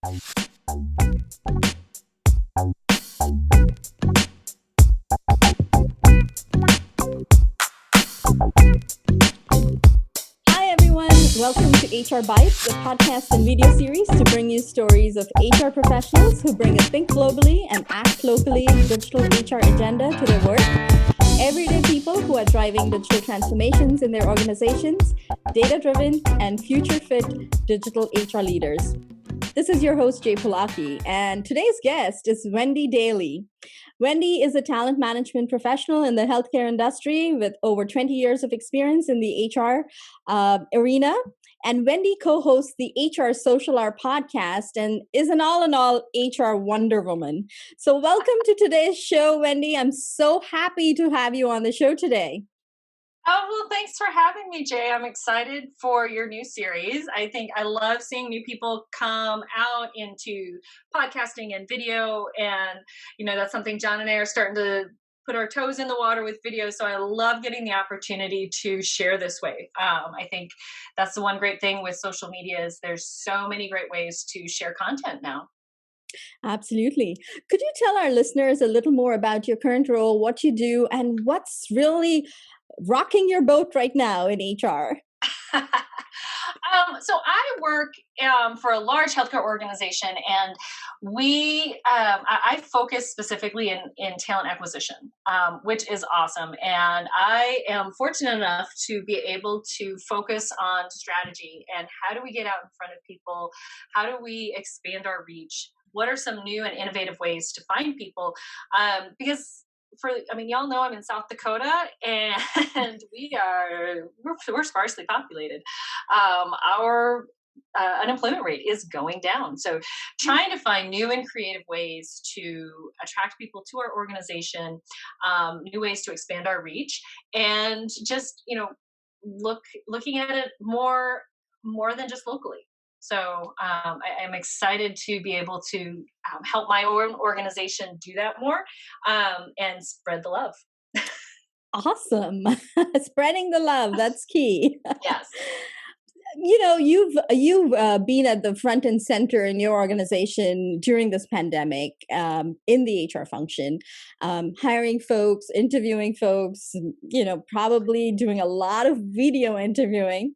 Hi, everyone. Welcome to HR Bytes, a podcast and video series to bring you stories of HR professionals who bring a think globally and act locally digital HR agenda to their work. Everyday people who are driving digital transformations in their organizations, data-driven and future-fit digital HR leaders. This is your host, Jay Polaki, and today's guest is Wendy Dailey. Wendy is a talent management professional in the healthcare industry with over 20 years of experience in the HR arena. And Wendy co-hosts the HR Social Hour podcast and is an all-in-all HR Wonder Woman. So welcome to today's show, Wendy. I'm so happy to have you on the show today. Oh, well, thanks for having me, Jay. I'm excited for your new series. I think I love seeing new people come out into podcasting and video. And, that's something John and I are starting to put our toes in the water with video. So I love getting the opportunity to share this way. I think that's the one great thing with social media is there's so many great ways to share content now. Absolutely. Could you tell our listeners a little more about your current role, what you do, and what's really rocking your boat right now in HR? So I work for a large healthcare organization, and I focus specifically in talent acquisition, which is awesome. And I am fortunate enough to be able to focus on strategy and how do we get out in front of people? How do we expand our reach? What are some new and innovative ways to find people? Because y'all know I'm in South Dakota, and we're sparsely populated. Our unemployment rate is going down. So trying to find new and creative ways to attract people to our organization, new ways to expand our reach, and just, looking at it more than just locally. So I'm excited to be able to help my own organization do that more and spread the love. Awesome. Spreading the love, that's key. Yes. You've been at the front and center in your organization during this pandemic in the HR function, hiring folks, interviewing folks, probably doing a lot of video interviewing.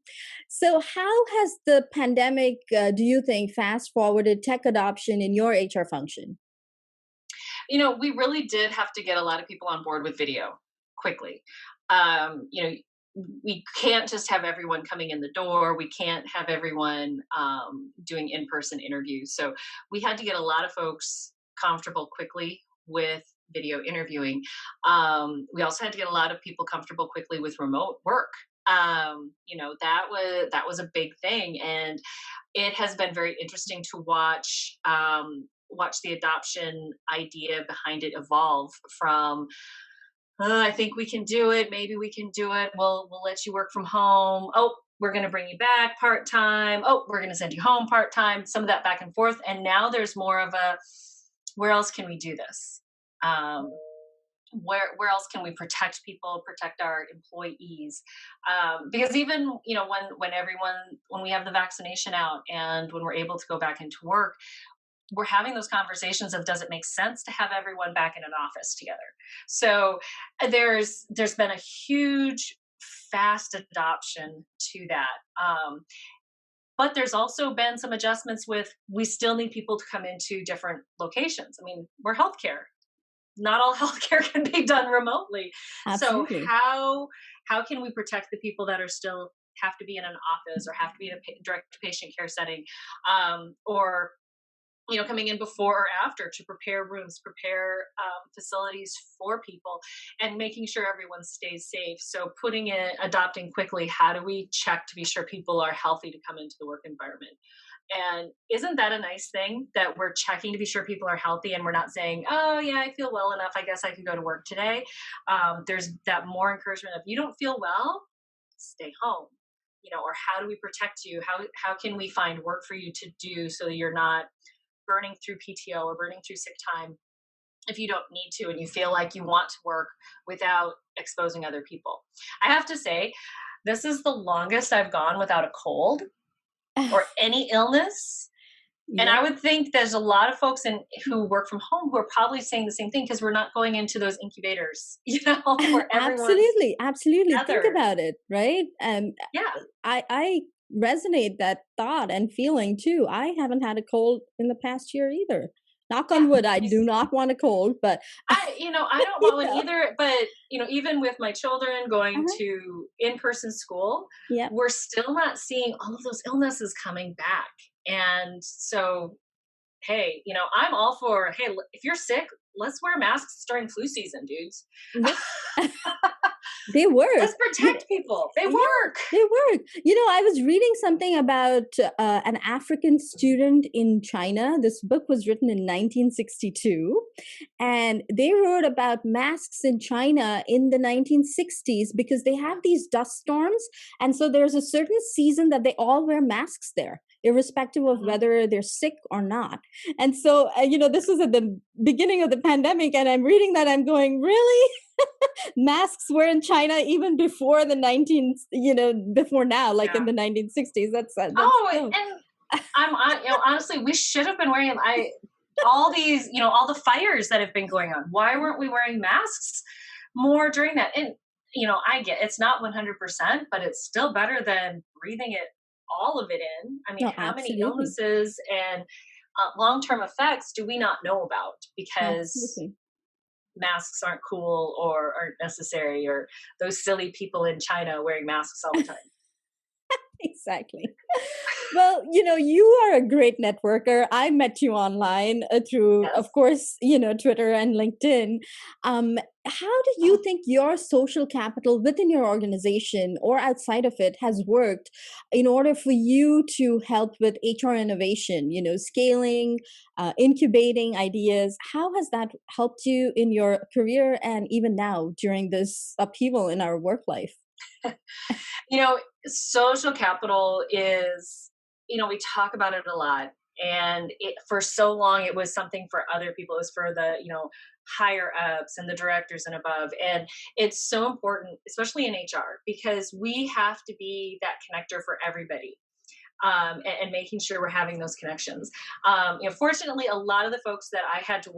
So how has the pandemic, do you think, fast forwarded tech adoption in your HR function? We really did have to get a lot of people on board with video quickly. We can't just have everyone coming in the door. We can't have everyone doing in-person interviews. So we had to get a lot of folks comfortable quickly with video interviewing. We also had to get a lot of people comfortable quickly with remote work. That was a big thing, and it has been very interesting to watch the adoption idea behind it evolve from I think we can do it. Maybe we can do it. We'll let you work from home. Oh, we're going to bring you back part-time. Oh, we're going to send you home part-time. Some of that back and forth. And now there's more of a, where else can we do this? Where else can we protect people, protect our employees? Because even, when we have the vaccination out and when we're able to go back into work, we're having those conversations of, does it make sense to have everyone back in an office together? So there's been a huge, fast adoption to that. But there's also been some adjustments we still need people to come into different locations. We're healthcare. Not all healthcare can be done remotely. Absolutely. So how can we protect the people that are still have to be in an office or have to be in a direct patient care setting, or coming in before or after to prepare rooms, prepare facilities for people, and making sure everyone stays safe. So adopting quickly, how do we check to be sure people are healthy to come into the work environment? And isn't that a nice thing that we're checking to be sure people are healthy and we're not saying, oh yeah, I feel well enough, I guess I can go to work today. There's that more encouragement of, you don't feel well, stay home. Or how do we protect you? How can we find work for you to do so that you're not burning through PTO or burning through sick time if you don't need to and you feel like you want to work without exposing other people. I have to say, this is the longest I've gone without a cold or any illness And Yep. I would think there's a lot of folks who work from home who are probably saying the same thing because we're not going into those incubators, where everyone's Absolutely, absolutely. Think together. about it, right? Yeah. I resonate that thought and feeling too. I haven't had a cold in the past year either. Knock on Yeah. wood, I do not want a cold, but I don't want one yeah. either, but even with my children going Uh-huh. to in-person school, Yep. we're still not seeing all of those illnesses coming back. And so, hey, I'm all for, hey, if you're sick, let's wear masks during flu season, dudes. Yep. They work. Let's protect people. They Yeah, work. they work. I was reading something about an African student in China. This book was written in 1962, and they wrote about masks in China in the 1960s because they have these dust storms. And so there's a certain season that they all wear masks there, irrespective of Mhm. whether they're sick or not. And so, this was at the beginning of the pandemic, and I'm reading that, I'm going, really? Masks were in China even before the 19, before now, like in Yeah. the 1960s. That's Oh, so. and honestly, we should have been wearing them. All these, all the fires that have been going on. Why weren't we wearing masks more during that? And I get it's not 100%, but it's still better than breathing it all of it in. I mean, No, how many absolutely. illnesses and long-term effects do we not know about because Absolutely. masks aren't cool or aren't necessary, or those silly people in China wearing masks all the time? Exactly. Well, you are a great networker. I met you online through, Yes. of course, Twitter and LinkedIn. How do you think your social capital within your organization or outside of it has worked in order for you to help with HR innovation, scaling, incubating ideas? How has that helped you in your career and even now during this upheaval in our work life? You know, social capital is, we talk about it a lot. And for so long, it was something for other people. It was for the, higher ups and the directors and above. And it's so important, especially in HR, because we have to be that connector for everybody. And making sure we're having those connections. Fortunately, a lot of the folks that I've had to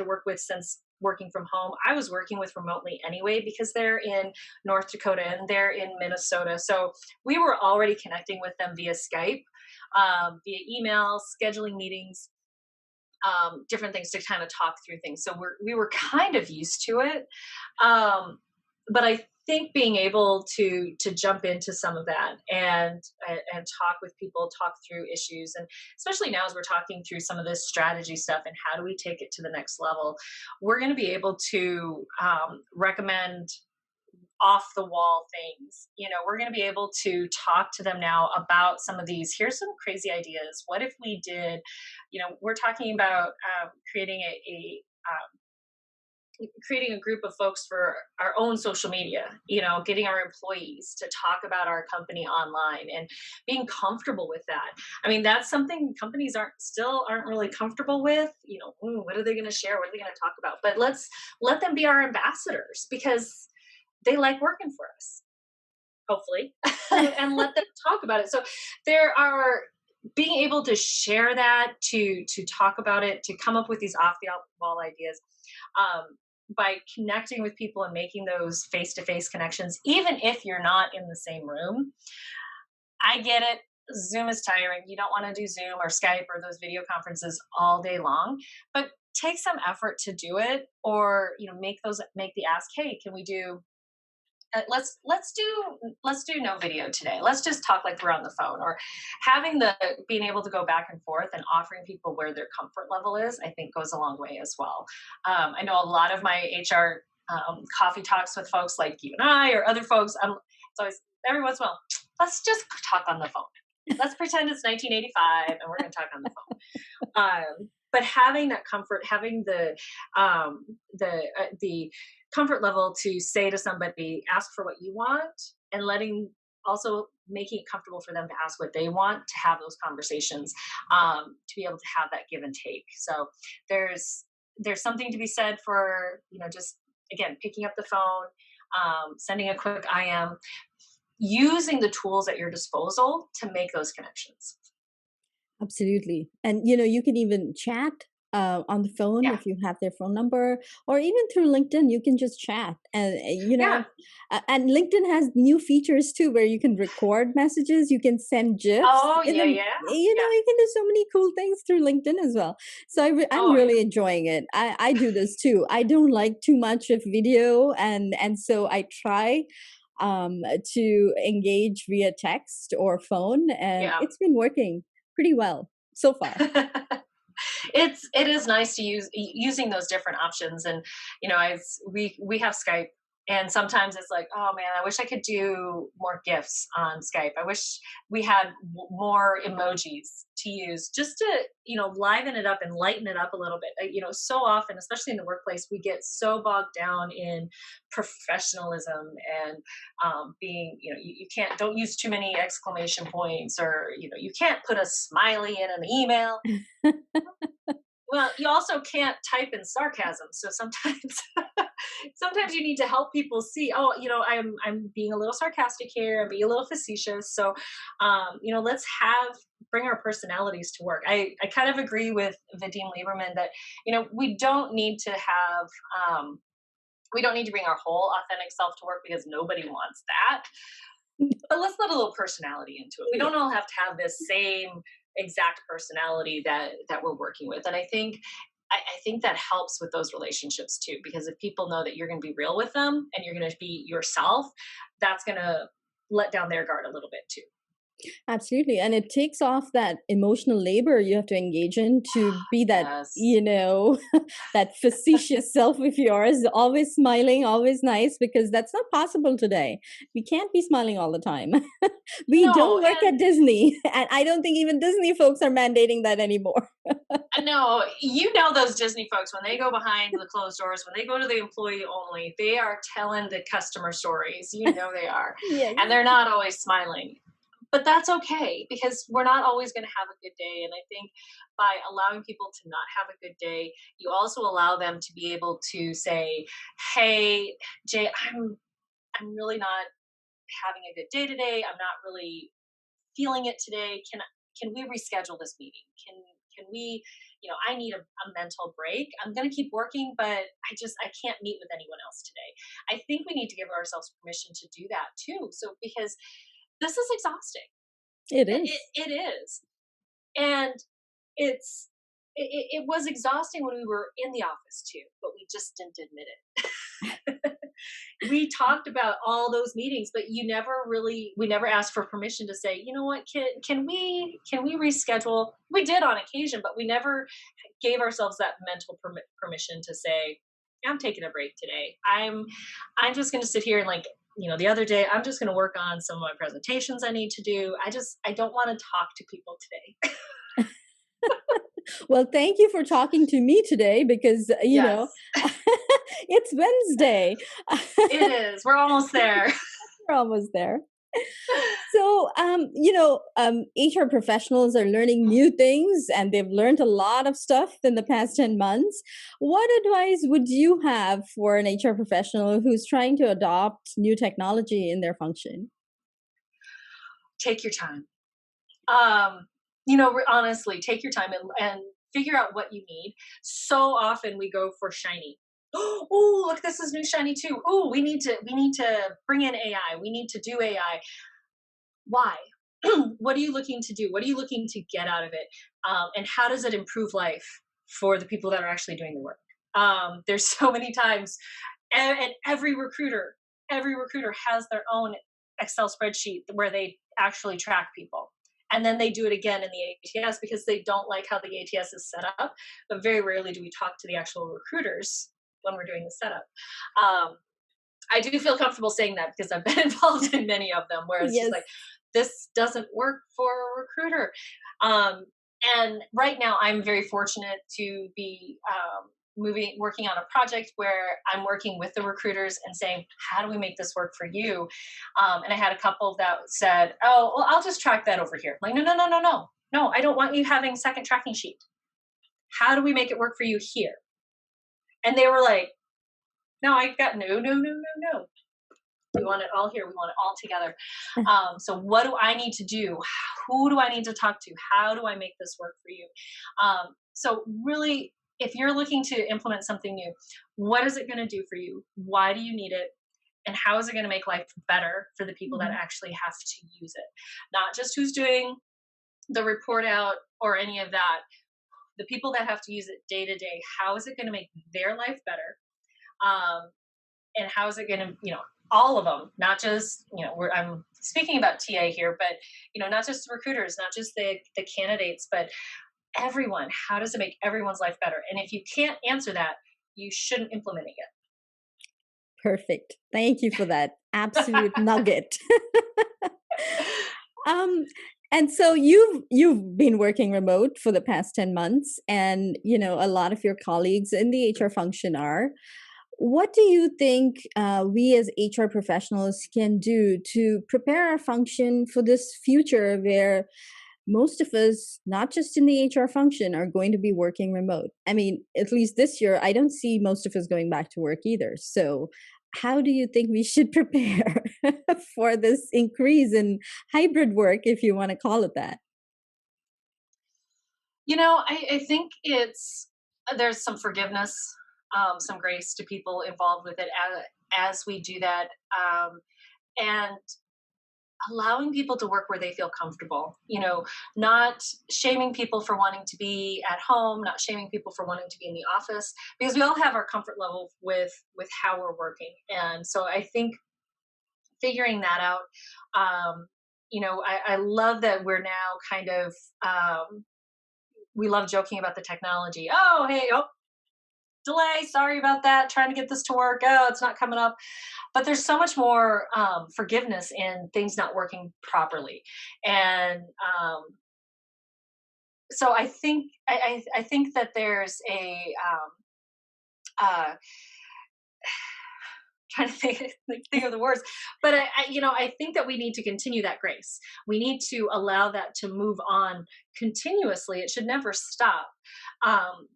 work with since working from home, I was working with remotely anyway because they're in North Dakota and they're in Minnesota. So we were already connecting with them via Skype, via email, scheduling meetings, different things to kind of talk through things. So we were kind of used to it. But I think being able to jump into some of that and talk with people, talk through issues, and especially now as we're talking through some of this strategy stuff and how do we take it to the next level, we're going to be able to recommend off the wall things. We're going to be able to talk to them now about some of these. Here's some crazy ideas. What if we did, we're talking about creating a group of folks for our own social media, getting our employees to talk about our company online and being comfortable with that. I mean, that's something companies aren't really comfortable with. What are they going to share? What are they going to talk about? But let's let them be our ambassadors because they like working for us, hopefully, and let them talk about it. So there are being able to share that, to talk about it, to come up with these off the wall ideas, um, by connecting with people and making those face to face connections, even if you're not in the same room. I get it. Zoom is tiring. You don't want to do Zoom or Skype or those video conferences all day long, but take some effort to do it, or make the ask. Hey, can we do let's do no video today. Let's just talk like we're on the phone, or having the being able to go back and forth and offering people where their comfort level is, I think goes a long way as well. I know a lot of my HR coffee talks with folks like you and I or other folks. It's always every once in a while, let's just talk on the phone. Let's pretend it's 1985 and we're going to talk on the phone. But having that comfort, having the comfort level to say to somebody, ask for what you want, and also making it comfortable for them to ask what they want, to have those conversations, to be able to have that give and take. So there's something to be said for just again picking up the phone, sending a quick IM, using the tools at your disposal to make those connections. Absolutely. And you can even chat on the phone Yeah. if you have their phone number, or even through LinkedIn, you can just chat. And, Yeah. and LinkedIn has new features too where you can record messages, you can send GIFs, Oh, and yeah, then, yeah, yeah. you can do so many cool things through LinkedIn as well. So I'm Oh, really yeah. enjoying it. I do this too. I don't like too much of video, and so I try to engage via text or phone, and Yeah. it's been working pretty well so far. It is nice to using those different options. And we have Skype, and sometimes it's like, oh man, I wish I could do more gifs on Skype. I wish we had more emojis to use, just to liven it up and lighten it up a little bit. So often, especially in the workplace, we get so bogged down in professionalism and being, you can't, don't use too many exclamation points, or you can't put a smiley in an email. Well, you also can't type in sarcasm, so sometimes sometimes you need to help people see, oh, I'm being a little sarcastic here, I'm being a little facetious. So let's have bring our personalities to work. I kind of agree with Vadim Lieberman that we don't need to have we don't need to bring our whole authentic self to work, because nobody wants that. But let's let a little personality into it. We Yeah, don't all have to have this same exact personality that we're working with. And I think that helps with those relationships too, because if people know that you're going to be real with them and you're going to be yourself, that's going to let down their guard a little bit too. absolutely. And it takes off that emotional labor you have to engage in to be that, Yes. that facetious self of yours, always smiling, always nice, because that's not possible today. We can't be smiling all the time. We No, don't work and at Disney, and I don't think even Disney folks are mandating that anymore. I know, those Disney folks, when they go behind the closed doors, when they go to the employee only, they are telling the customer stories. They are. Yes. And they're not always smiling. But that's okay, because we're not always going to have a good day. And I think by allowing people to not have a good day, you also allow them to be able to say, "Hey, Jay, I'm really not having a good day today. I'm not really feeling it today. Can we reschedule this meeting? Can we, I need a mental break. I'm going to keep working, but I can't meet with anyone else today." I think we need to give ourselves permission to do that too. So, because this is exhausting. It It, is. it, it is. And it's, it was exhausting when we were in the office too, but we just didn't admit it. We talked about all those meetings, but we never asked for permission to say, you know what, can we reschedule? We did on occasion, but we never gave ourselves that mental permission to say, I'm taking a break today. I'm just going to sit here and, like, the other day, I'm just going to work on some of my presentations I need to do. I don't want to talk to people today. Well, thank you for talking to me today, because, Yes, it's Wednesday. it is. We're almost there. We're almost there. So, HR professionals are learning new things, and they've learned a lot of stuff in the past 10 months. What advice would you have for an HR professional who's trying to adopt new technology in their function? Take your time. Honestly, take your time and figure out what you need. So often we go for shiny. Oh, look, this is new shiny too. Oh, we need to bring in AI. We need to do AI. Why? What are you looking to do? What are you looking to get out of it? And how does it improve life for the people that are actually doing the work? There's so many times, and every recruiter has their own Excel spreadsheet where they actually track people. And then they do it again in the ATS, because they don't like how the ATS is set up. But very rarely do we talk to the actual recruiters when we're doing the setup. Um, I do feel comfortable saying that, because I've been involved in many of them where it's just Yes. like, this doesn't work for a recruiter. Um, and right now, I'm very fortunate to be working on a project where I'm working with the recruiters and saying, how do we make this work for you? And I had a couple that said, oh, well, I'll just track that over here. I'm like, no, no, no, no, no. No, I don't want you having second tracking sheet. How do we make it work for you here? And they were like, no, I got no, no, no, no, no. We want it all here. We want it all together. So what do I need to do? Who do I need to talk to? How do I make this work for you? So really, if you're looking to implement something new, what is it going to do for you? Why do you need it? And how is it going to make life better for the people that actually have to use it? Not just who's doing the report out or any of that. The people that have to use it day to day, how is it going to make their life better? And how is it going to, all of them, not just, I'm speaking about TA here, but, not just the recruiters, not just the candidates, but everyone. How does it make everyone's life better? And if you can't answer that, you shouldn't implement it yet. Perfect. Thank you for that absolute nugget. And so you've been working remote for the past 10 months, and a lot of your colleagues in the HR function are. What do you think we as HR professionals can do to prepare our function for this future where most of us, not just in the HR function, are going to be working remote? I mean, at least this year, I don't see most of us going back to work either. So how do you think we should prepare for this increase in hybrid work, if you want to call it that? I think there's some forgiveness, some grace to people involved with it as we do that, and allowing people to work where they feel comfortable, not shaming people for wanting to be at home, not shaming people for wanting to be in the office, because we all have our comfort level with how we're working. And so I think figuring that out, I love that we're now kind of, we love joking about the technology. Oh, hey, delay, sorry about that, trying to get this to work, it's not coming up. But there's so much more forgiveness in things not working properly. And so I think that there's trying to think of the words, but I think that we need to continue that grace. We need to allow that to move on continuously. It should never stop,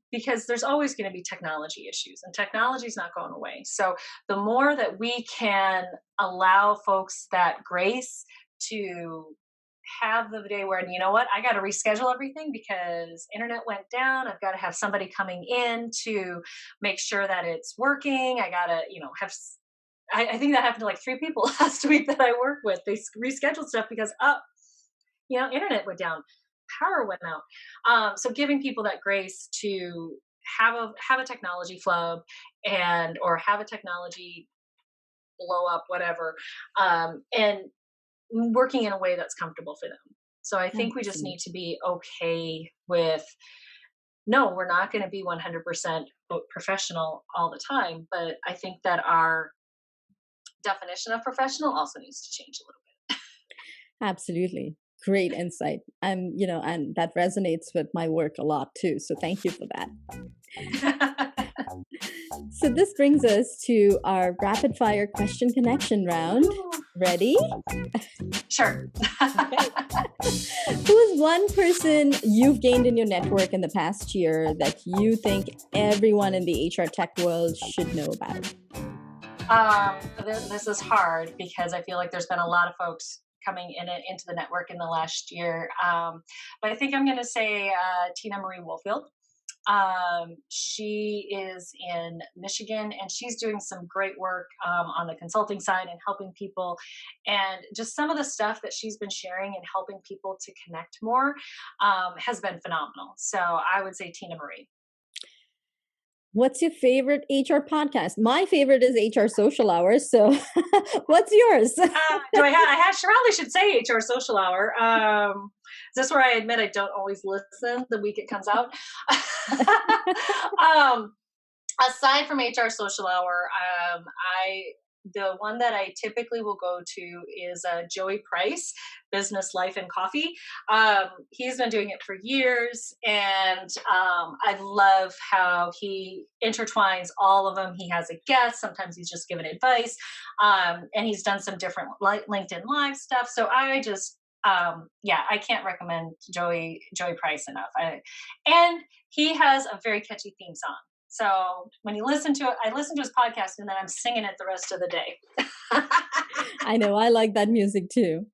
because there's always going to be technology issues, and technology is not going away. So the more that we can allow folks that grace to have the day where, I got to reschedule everything because internet went down. I've got to have somebody coming in to make sure that it's working. I got to, have. I think that happened to like 3 people last week that I work with. They rescheduled stuff because, internet went down, power went out. So giving people that grace to have a technology flub or have a technology blow up, whatever, and working in a way that's comfortable for them. So I think we just need to be okay with, no, we're not going to be 100% professional all the time, but I think that our definition of professional also needs to change a little bit. Absolutely. Great insight. And that resonates with my work a lot too. So thank you for that. So this brings us to our rapid fire question connection round. Ready? Sure. Okay. Who is one person you've gained in your network in the past year that you think everyone in the HR tech world should know about? This is hard because I feel like there's been a lot of folks coming into the network in the last year. But I think I'm going to say Tina Marie Wohfield. She is in Michigan, and she's doing some great work on the consulting side and helping people. And just some of the stuff that she's been sharing and helping people to connect more has been phenomenal. So I would say Tina Marie. What's your favorite HR podcast? My favorite is HR Social Hour. So what's yours? I probably should say HR Social Hour. Is this where I admit I don't always listen the week it comes out? Aside from HR Social Hour, the one that I typically will go to is Joey Price, Business, Life, and Coffee. He's been doing it for years, and I love how he intertwines all of them. He has a guest. Sometimes he's just giving advice, and he's done some different LinkedIn Live stuff. So I just, I can't recommend Joey Price enough. And he has a very catchy theme song. So when you listen to it, I listen to his podcast and then I'm singing it the rest of the day. I know, I like that music too.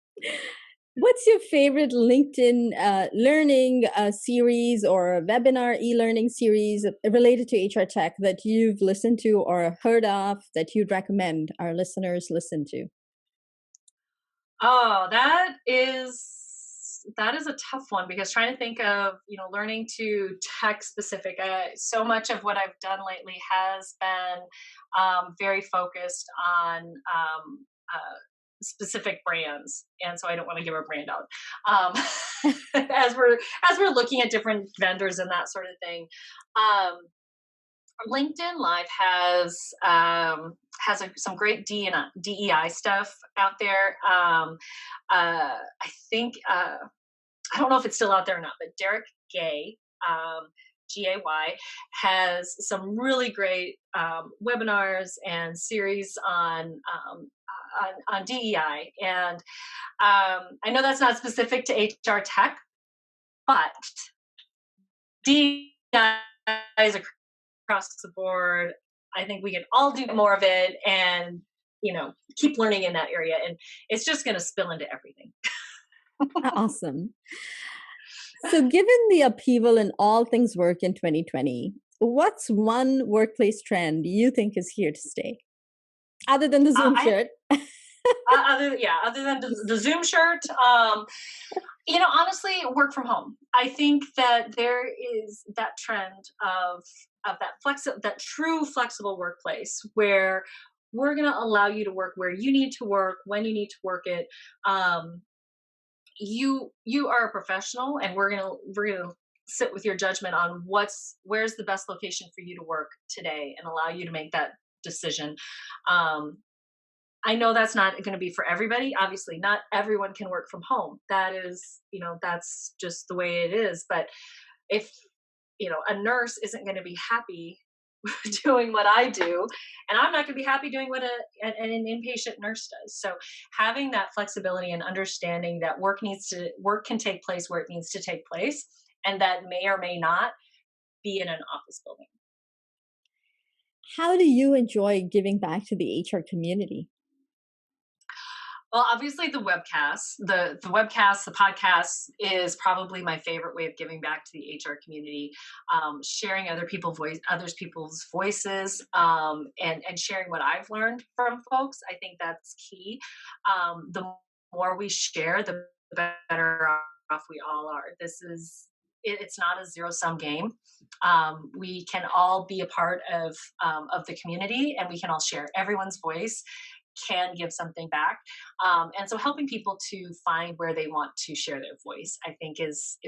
What's your favorite LinkedIn learning series or webinar e-learning series related to HR tech that you've listened to or heard of that you'd recommend our listeners listen to? Oh, that is a tough one, because trying to think of, learning to tech specific. So much of what I've done lately has been very focused on specific brands, and so I don't want to give our brand out as we're looking at different vendors and that sort of thing. Um, LinkedIn Live has some great DEI stuff out there. I think I don't know if it's still out there or not, but Derek Gay, Gay, has some really great webinars and series on DEI. And I know that's not specific to HR tech, but DEI is across the board. I think we can all do more of it, and keep learning in that area, and it's just going to spill into everything. Awesome. So, given the upheaval in all things work in 2020, what's one workplace trend you think is here to stay? Other than the Zoom shirt. Other than the Zoom shirt, honestly, work from home. I think that there is that trend of that true flexible workplace where we're going to allow you to work where you need to work, when you need to work it. You are a professional, and we're gonna sit with your judgment on where's the best location for you to work today, and allow you to make that decision. I know that's not going to be for everybody. Obviously, not everyone can work from home. That is, that's just the way it is. But if, a nurse isn't going to be happy doing what I do, and I'm not going to be happy doing what an inpatient nurse does. So having that flexibility and understanding that work can take place where it needs to take place, and that may or may not be in an office building. How do you enjoy giving back to the HR community? Well, obviously the webcasts, the podcast is probably my favorite way of giving back to the HR community. Sharing other people's voices, and sharing what I've learned from folks. I think that's key. The more we share, the better off we all are. It's not a zero-sum game. We can all be a part of the community, and we can all share. Everyone's voice can give something back, and so helping people to find where they want to share their voice, I think, is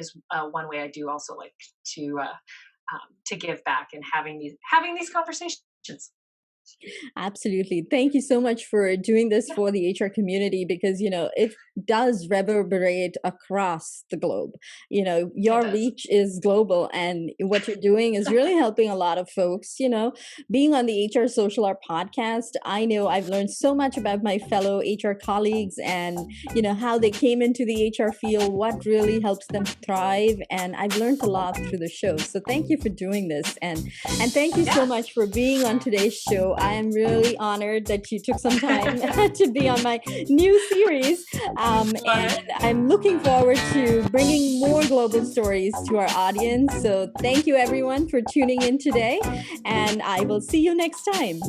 one way I do also like to give back, and having these conversations. Absolutely. Thank you so much for doing this for the HR community, because, it does reverberate across the globe. Your reach is global, and what you're doing is really helping a lot of folks. Being on the HR Social Hour podcast, I know I've learned so much about my fellow HR colleagues, and, how they came into the HR field, what really helps them thrive. And I've learned a lot through the show. So thank you for doing this. And thank you so much for being on today's show. I am really honored that you took some time to be on my new series. And I'm looking forward to bringing more global stories to our audience. So thank you, everyone, for tuning in today. And I will see you next time.